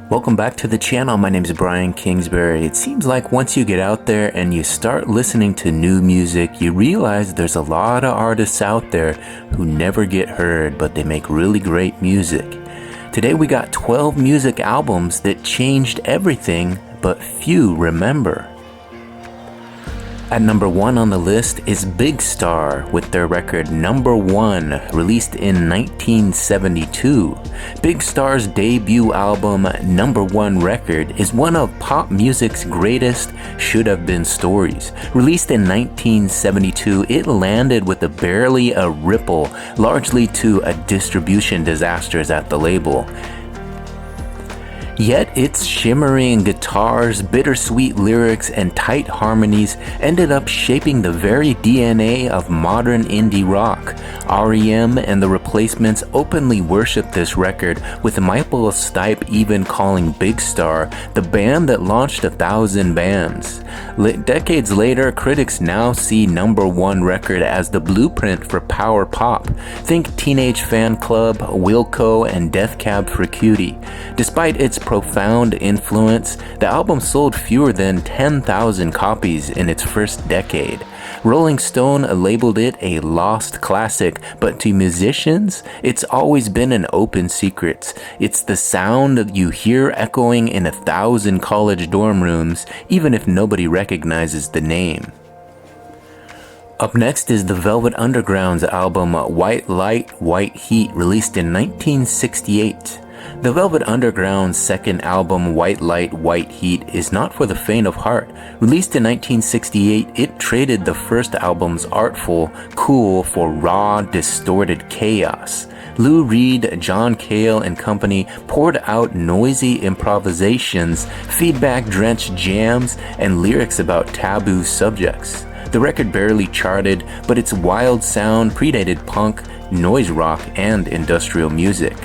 Welcome back to the channel. My name is Brian Kingsbury. It seems like once you get out there and you start listening to new music, you realize there's a lot of artists out there who never get heard, but they make really great music. Today we got 12 music albums that changed everything, but few remember. At number 1 on the list is Big Star with their record Number 1, released in 1972. Big Star's debut album, Number 1 record, is one of pop music's greatest should have been stories. Released in 1972, it landed with barely a ripple, largely to a distribution disasters at the label. Yet its shimmering guitars, bittersweet lyrics, and tight harmonies ended up shaping the very DNA of modern indie rock. R.E.M. and the Replacements openly worshiped this record, with Michael Stipe even calling Big Star the band that launched 1,000 bands. Decades later, critics now see Number 1 record as the blueprint for power pop. Think Teenage Fan Club, Wilco, and Death Cab for Cutie. Despite its profound influence, the album sold fewer than 10,000 copies in its first decade. Rolling Stone labeled it a lost classic, but to musicians, it's always been an open secret. It's the sound you hear echoing in 1,000 college dorm rooms, even if nobody recognizes the name. Up next is the Velvet Underground's album White Light, White Heat, released in 1968. The Velvet Underground's second album, White Light, White Heat, is not for the faint of heart. Released in 1968, it traded the first album's artful, cool for raw, distorted chaos. Lou Reed, John Cale, and company poured out noisy improvisations, feedback-drenched jams, and lyrics about taboo subjects. The record barely charted, but its wild sound predated punk, noise rock, and industrial music.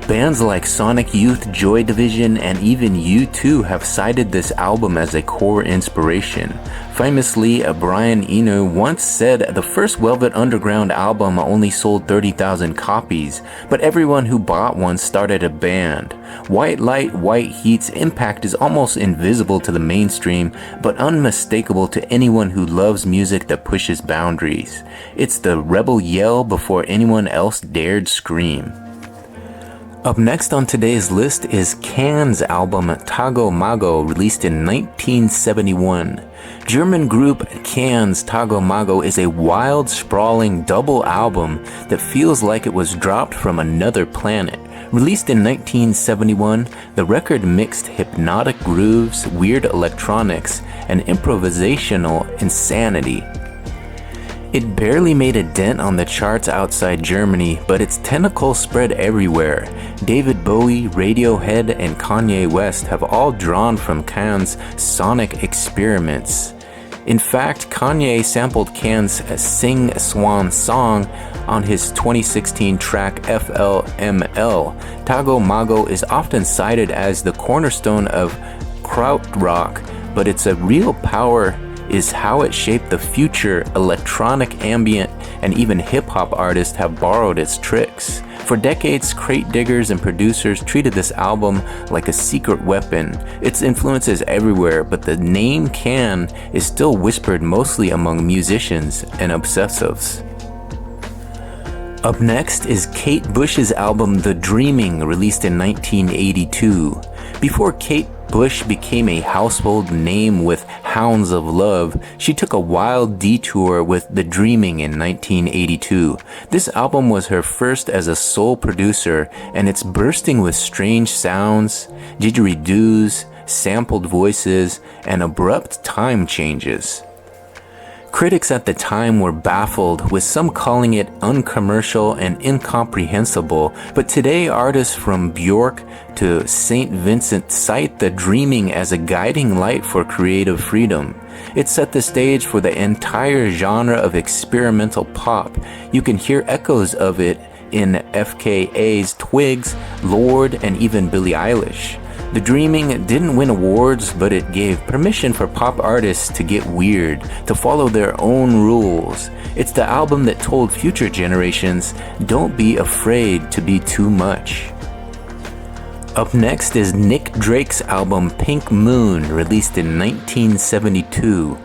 Bands like Sonic Youth, Joy Division, and even U2 have cited this album as a core inspiration. Famously, Brian Eno once said the first Velvet Underground album only sold 30,000 copies, but everyone who bought one started a band. White Light, White Heat's impact is almost invisible to the mainstream, but unmistakable to anyone who loves music that pushes boundaries. It's the rebel yell before anyone else dared scream. Up next on today's list is Can's album Tago Mago, released in 1971. German group Can's Tago Mago is a wild, sprawling double album that feels like it was dropped from another planet. Released in 1971, the record mixed hypnotic grooves, weird electronics, and improvisational insanity. It barely made a dent on the charts outside Germany, but its tentacles spread everywhere. David Bowie, Radiohead, and Kanye West have all drawn from Can's sonic experiments. In fact, Kanye sampled Can's Sing Swan Song on his 2016 track FLML. Tago Mago is often cited as the cornerstone of krautrock, but its real power is how it shaped the future. Electronic, ambient, and even hip-hop artists have borrowed its tricks. For decades, crate diggers and producers treated this album like a secret weapon. Its influence is everywhere, but the name Can is still whispered mostly among musicians and obsessives. Up next is Kate Bush's album The Dreaming, released in 1982. Before Kate Bush became a household name with Hounds of Love, she took a wild detour with The Dreaming in 1982. This album was her first as a sole producer, and it's bursting with strange sounds, didgeridoos, sampled voices, and abrupt time changes. Critics at the time were baffled, with some calling it uncommercial and incomprehensible, but today artists from Bjork to St. Vincent cite The Dreaming as a guiding light for creative freedom. It set the stage for the entire genre of experimental pop. You can hear echoes of it in FKA's Twigs, Lorde, and even Billie Eilish. The Dreaming didn't win awards, but it gave permission for pop artists to get weird, to follow their own rules. It's the album that told future generations, don't be afraid to be too much. Up next is Nick Drake's album Pink Moon, released in 1972.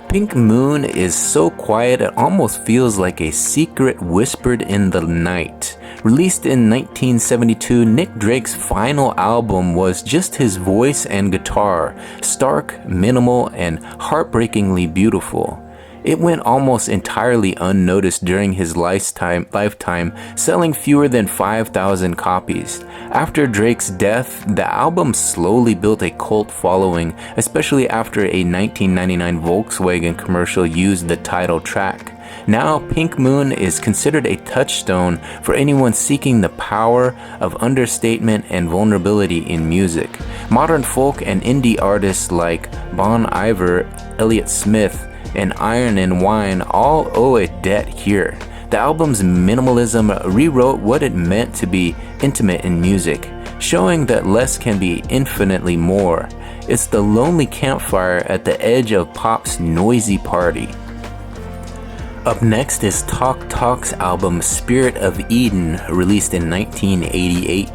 Pink Moon is so quiet it almost feels like a secret whispered in the night. Released in 1972, Nick Drake's final album was just his voice and guitar, stark, minimal, and heartbreakingly beautiful. It went almost entirely unnoticed during his lifetime, selling fewer than 5,000 copies. After Drake's death, the album slowly built a cult following, especially after a 1999 Volkswagen commercial used the title track. Now, Pink Moon is considered a touchstone for anyone seeking the power of understatement and vulnerability in music. Modern folk and indie artists like Bon Iver, Elliott Smith, and Iron and Wine all owe a debt here. The album's minimalism rewrote what it meant to be intimate in music, showing that less can be infinitely more. It's the lonely campfire at the edge of pop's noisy party. Up next is Talk Talk's album Spirit of Eden, released in 1988.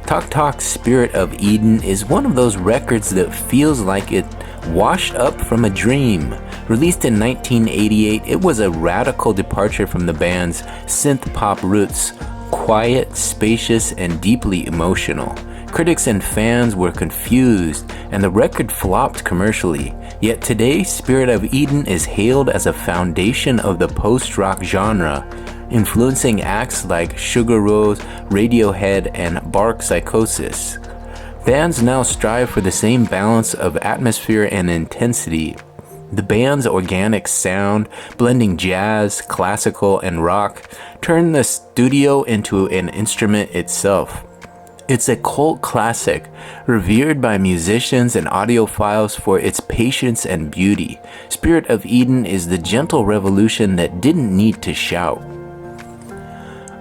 Talk Talk's Spirit of Eden is one of those records that feels like it washed up from a dream. Released in 1988, it was a radical departure from the band's synth-pop roots, quiet, spacious, and deeply emotional. Critics and fans were confused, and the record flopped commercially. Yet today, Spirit of Eden is hailed as a foundation of the post-rock genre, influencing acts like Sugar Rose, Radiohead, and Bark Psychosis. Bands now strive for the same balance of atmosphere and intensity. The band's organic sound, blending jazz, classical, and rock, turned the studio into an instrument itself. It's a cult classic, revered by musicians and audiophiles for its patience and beauty. Spirit of Eden is the gentle revolution that didn't need to shout.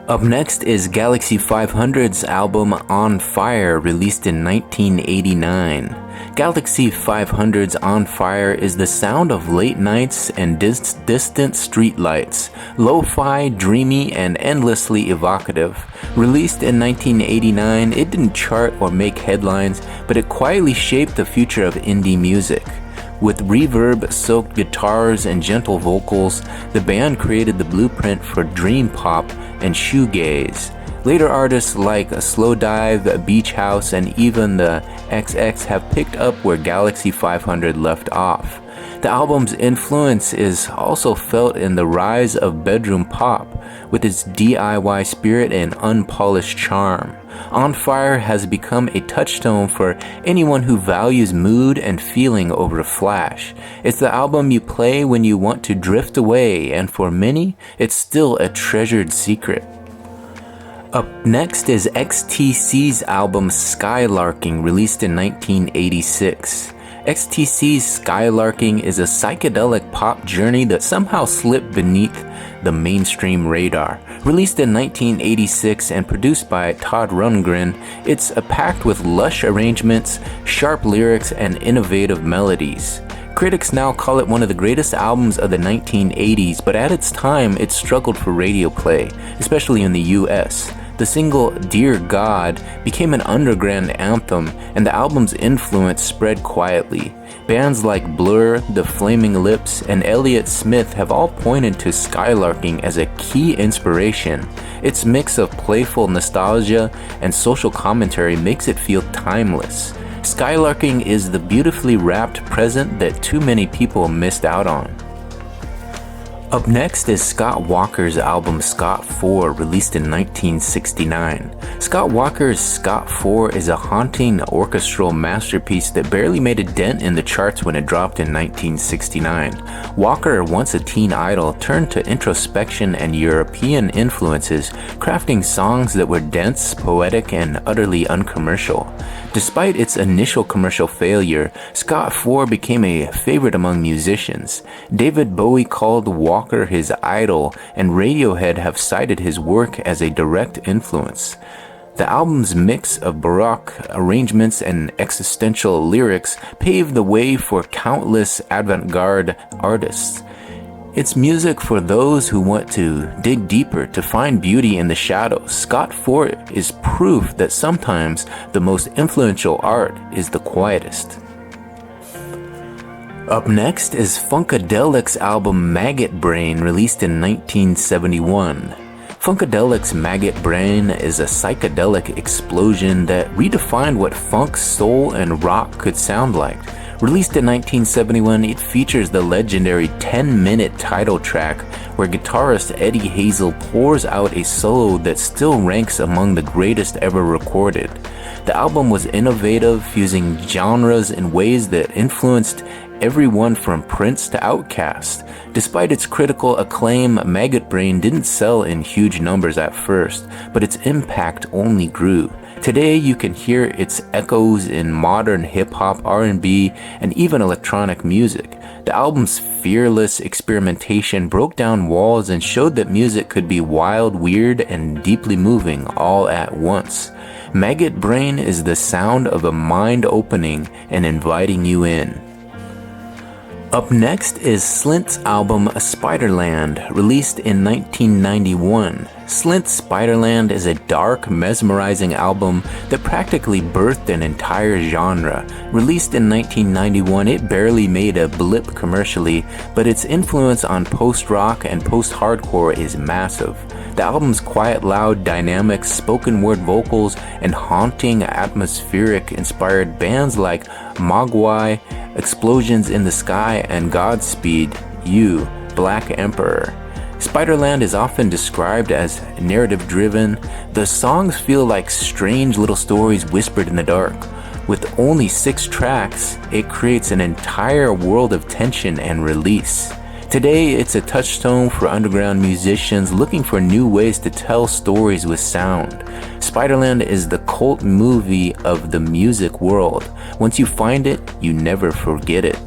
Up next is Galaxy 500's album On Fire, released in 1989. Galaxy 500's On Fire is the sound of late nights and distant streetlights, lo-fi, dreamy, and endlessly evocative. Released in 1989, it didn't chart or make headlines, but it quietly shaped the future of indie music. With reverb-soaked guitars and gentle vocals, the band created the blueprint for dream pop and shoegaze. Later artists like Slowdive, Beach House, and even the XX have picked up where Galaxy 500 left off. The album's influence is also felt in the rise of bedroom pop, with its DIY spirit and unpolished charm. On Fire has become a touchstone for anyone who values mood and feeling over flash. It's the album you play when you want to drift away, and for many, it's still a treasured secret. Up next is XTC's album Skylarking, released in 1986. XTC's Skylarking is a psychedelic pop journey that somehow slipped beneath the mainstream radar. Released in 1986 and produced by Todd Rundgren, it's packed with lush arrangements, sharp lyrics, and innovative melodies. Critics now call it one of the greatest albums of the 1980s, but at its time, it struggled for radio play, especially in the US. The single Dear God became an underground anthem, and the album's influence spread quietly. Bands like Blur, The Flaming Lips, and Elliott Smith have all pointed to Skylarking as a key inspiration. Its mix of playful nostalgia and social commentary makes it feel timeless. Skylarking is the beautifully wrapped present that too many people missed out on. Up next is Scott Walker's album Scott 4, released in 1969. Scott Walker's Scott 4 is a haunting orchestral masterpiece that barely made a dent in the charts when it dropped in 1969. Walker, once a teen idol, turned to introspection and European influences, crafting songs that were dense, poetic, and utterly uncommercial. Despite its initial commercial failure, Scott 4 became a favorite among musicians. David Bowie called Walker his idol, and Radiohead have cited his work as a direct influence. The album's mix of baroque arrangements and existential lyrics paved the way for countless avant-garde artists. It's music for those who want to dig deeper to find beauty in the shadows. Scott Fort is proof that sometimes the most influential art is the quietest. Up next is Funkadelic's album Maggot Brain, released in 1971. Funkadelic's Maggot Brain is a psychedelic explosion that redefined what funk, soul, and rock could sound like. Released in 1971, it features the legendary 10-minute title track where guitarist Eddie Hazel pours out a solo that still ranks among the greatest ever recorded. The album was innovative, fusing genres in ways that influenced everyone from Prince to Outkast. Despite its critical acclaim, Maggot Brain didn't sell in huge numbers at first, but its impact only grew. Today you can hear its echoes in modern hip-hop, R&B, and even electronic music. The album's fearless experimentation broke down walls and showed that music could be wild, weird, and deeply moving all at once. Maggot Brain is the sound of a mind opening and inviting you in. Up next is Slint's album Spiderland, released in 1991. Slint's Spiderland is a dark, mesmerizing album that practically birthed an entire genre. Released in 1991, it barely made a blip commercially, but its influence on post-rock and post-hardcore is massive. The album's quiet, loud dynamics, spoken word vocals, and haunting atmospheric inspired bands like Mogwai, Explosions in the Sky, and Godspeed You, Black Emperor. Spiderland is often described as narrative-driven. The songs feel like strange little stories whispered in the dark. With only 6 tracks, it creates an entire world of tension and release. Today, it's a touchstone for underground musicians looking for new ways to tell stories with sound. Spiderland is the cult movie of the music world. Once you find it, you never forget it.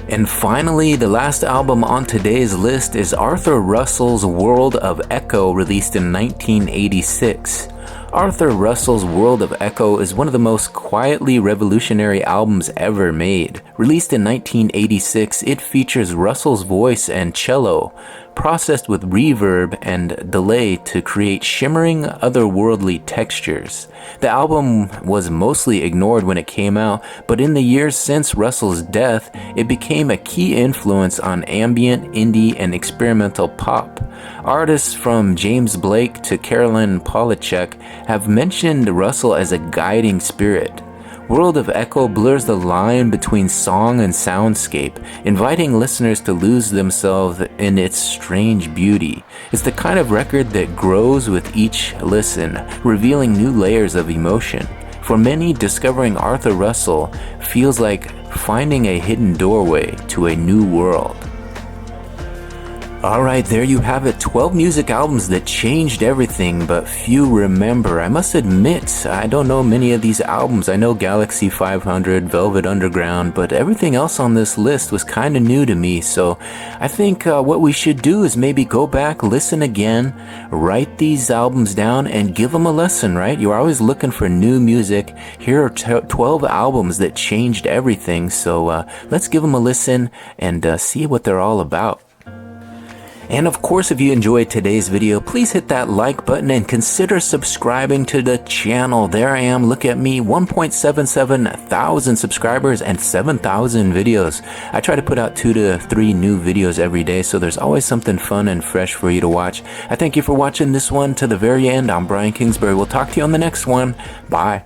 And finally, the last album on today's list is Arthur Russell's World of Echo, released in 1986. Arthur Russell's World of Echo is one of the most quietly revolutionary albums ever made. Released in 1986, it features Russell's voice and cello, processed with reverb and delay to create shimmering, otherworldly textures. The album was mostly ignored when it came out, but in the years since Russell's death, it became a key influence on ambient, indie, and experimental pop. Artists from James Blake to Caroline Polachek have mentioned Russell as a guiding spirit. World of Echo blurs the line between song and soundscape, inviting listeners to lose themselves in its strange beauty. It's the kind of record that grows with each listen, revealing new layers of emotion. For many, discovering Arthur Russell feels like finding a hidden doorway to a new world. Alright, there you have it, 12 music albums that changed everything, but few remember. I must admit, I don't know many of these albums. I know Galaxy 500, Velvet Underground, but everything else on this list was kind of new to me, so I think what we should do is maybe go back, listen again, write these albums down, and give them a listen, right? You're always looking for new music. Here are 12 albums that changed everything, so let's give them a listen and see what they're all about. And of course, if you enjoyed today's video, please hit that like button and consider subscribing to the channel. There I am, look at me, 1.77 thousand subscribers and 7,000 videos. I try to put out 2 to 3 new videos every day, so there's always something fun and fresh for you to watch. I thank you for watching this one to the very end. I'm Brian Kingsbury. We'll talk to you on the next one. Bye.